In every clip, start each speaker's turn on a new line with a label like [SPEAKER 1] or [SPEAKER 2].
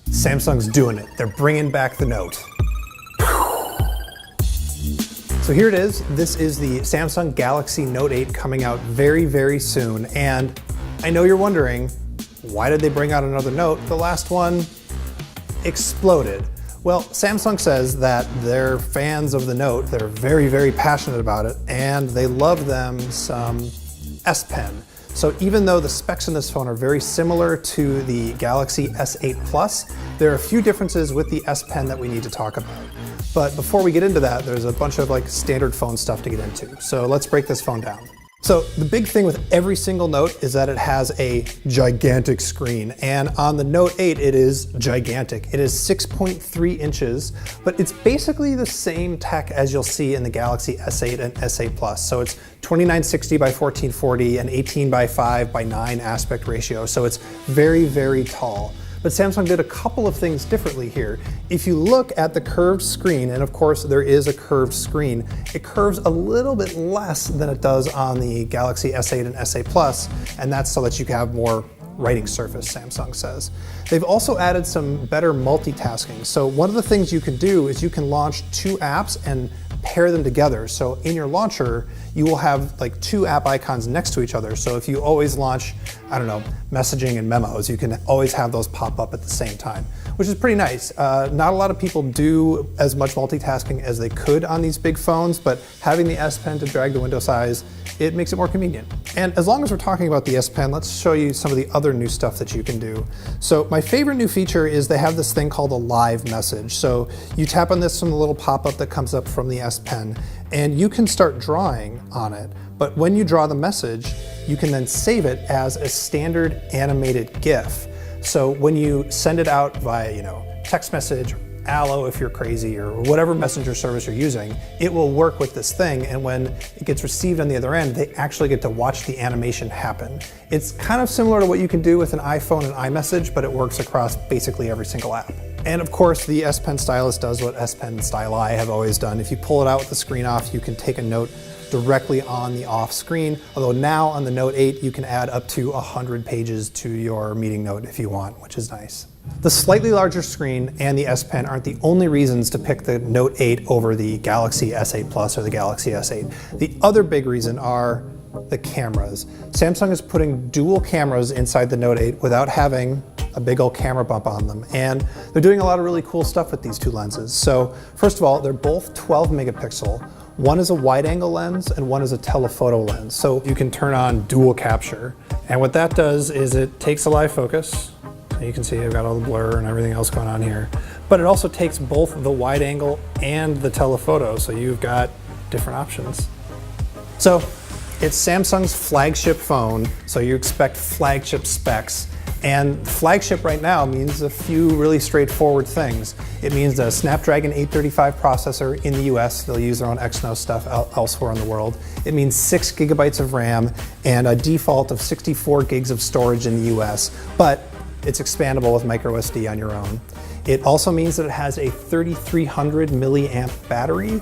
[SPEAKER 1] Samsung's doing it. They're bringing back the Note. So here it is. This is the Samsung Galaxy Note 8 coming out very, very soon. And I know you're wondering, why did they bring out another Note? The last one exploded. Well, Samsung says that they're fans of the Note. They're very, very passionate about it, and they love them some S Pen. So even though the specs in this phone are very similar to the Galaxy S8 Plus, there are a few differences with the S Pen that we need to talk about. But before we get into that, there's a bunch of standard phone stuff to get into. So let's break this phone down. So the big thing with every single Note is that it has a gigantic screen, and on the Note 8 it is gigantic. It is 6.3 inches, but it's basically the same tech as you'll see in the Galaxy S8 and S8 Plus. So it's 2960 by 1440 and 18 by 5 by 9 aspect ratio, so it's very, very tall. But Samsung did a couple of things differently here. If you look at the curved screen, and of course there is a curved screen, it curves a little bit less than it does on the Galaxy S8 and S8 Plus, and that's so that you can have more writing surface, Samsung says. They've also added some better multitasking. So one of the things you can do is you can launch 2 apps and pair them together. So in your launcher, you will have 2 app icons next to each other. So if you always launch, I don't know, messaging and memos, you can always have those pop up at the same time, which is pretty nice. Not a lot of people do as much multitasking as they could on these big phones, but having the S Pen to drag the window size, it makes it more convenient. And as long as we're talking about the S Pen, let's show you some of the other new stuff that you can do. So my favorite new feature is they have this thing called a live message. So you tap on this from the little pop-up that comes up from the S Pen, and you can start drawing on it. But when you draw the message, you can then save it as a standard animated GIF. So when you send it out via, text message, Allo if you're crazy, or whatever messenger service you're using, it will work with this thing, and when it gets received on the other end, they actually get to watch the animation happen. It's kind of similar to what you can do with an iPhone and iMessage, but it works across basically every single app. And of course, the S Pen stylus does what S Pen and Styli have always done. If you pull it out with the screen off, you can take a note directly on the off screen, although now on the Note 8 you can add up to 100 pages to your meeting note if you want, which is nice. The slightly larger screen and the S Pen aren't the only reasons to pick the Note 8 over the Galaxy S8 Plus or the Galaxy S8. The other big reason are the cameras. Samsung is putting dual cameras inside the Note 8 without having a big old camera bump on them, and they're doing a lot of really cool stuff with these 2 lenses. So first of all, they're both 12 megapixel. One is a wide-angle lens and one is a telephoto lens. So you can turn on dual capture. And what that does is it takes a live focus. You can see I've got all the blur and everything else going on here. But it also takes both the wide-angle and the telephoto, so you've got different options. So it's Samsung's flagship phone, so you expect flagship specs. And flagship right now means a few really straightforward things. It means a Snapdragon 835 processor in the US. They'll use their own Exynos stuff elsewhere in the world. It means 6 gigabytes of RAM and a default of 64 gigs of storage in the US, but it's expandable with microSD on your own. It also means that it has a 3300 milliamp battery.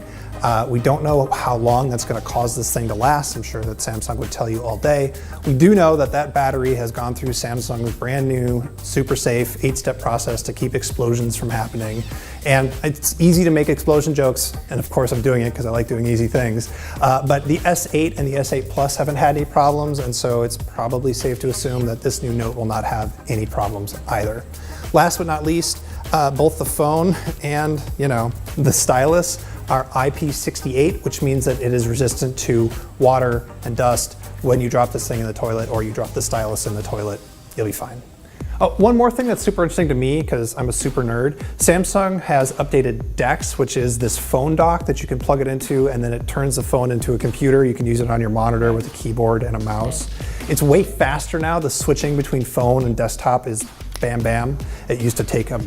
[SPEAKER 1] We don't know how long that's going to cause this thing to last. I'm sure that Samsung would tell you all day. We do know that that battery has gone through Samsung's brand new, super safe 8-step process to keep explosions from happening. And it's easy to make explosion jokes, and of course I'm doing it because I like doing easy things. But the S8 and the S8 Plus haven't had any problems, and so it's probably safe to assume that this new Note will not have any problems either. Last but not least, both the phone and the stylus are IP68, which means that it is resistant to water and dust. When you drop this thing in the toilet or you drop the stylus in the toilet, you'll be fine. Oh, one more thing that's super interesting to me, because I'm a super nerd, Samsung has updated DeX, which is this phone dock that you can plug it into, and then it turns the phone into a computer. You can use it on your monitor with a keyboard and a mouse. It's way faster now. The switching between phone and desktop is bam bam. It used to take up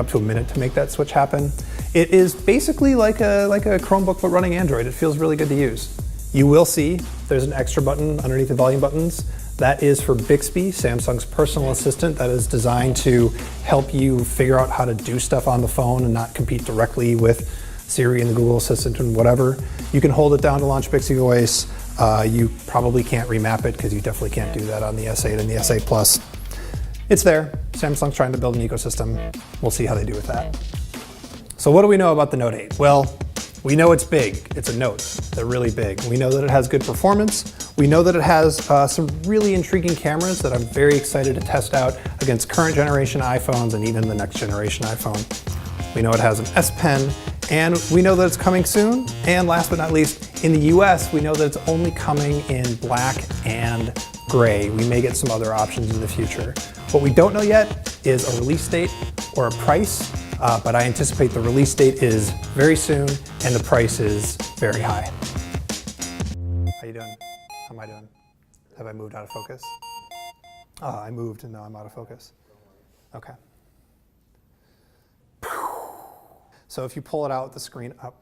[SPEAKER 1] to a minute to make that switch happen. It is basically like a Chromebook but running Android. It feels really good to use. You will see there's an extra button underneath the volume buttons. That is for Bixby, Samsung's personal assistant that is designed to help you figure out how to do stuff on the phone and not compete directly with Siri and the Google Assistant and whatever. You can hold it down to launch Bixby Voice. You probably can't remap it because you definitely can't do that on the S8 and the S8 Plus. it's there. Samsung's trying to build an ecosystem. We'll see how they do with that. So what do we know about the Note 8? Well, we know it's big. It's a Note. They're really big. We know that it has good performance. We know that it has some really intriguing cameras that I'm very excited to test out against current generation iPhones and even the next generation iPhone. We know it has an S Pen, and we know that it's coming soon. And last but not least, in the US, we know that it's only coming in black and gray. We may get some other options in the future. What we don't know yet is a release date or a price, but I anticipate the release date is very soon and the price is very high. How you doing? How am I doing? Have I moved out of focus? Oh, I moved and now I'm out of focus. Okay. So if you pull it out, the screen up,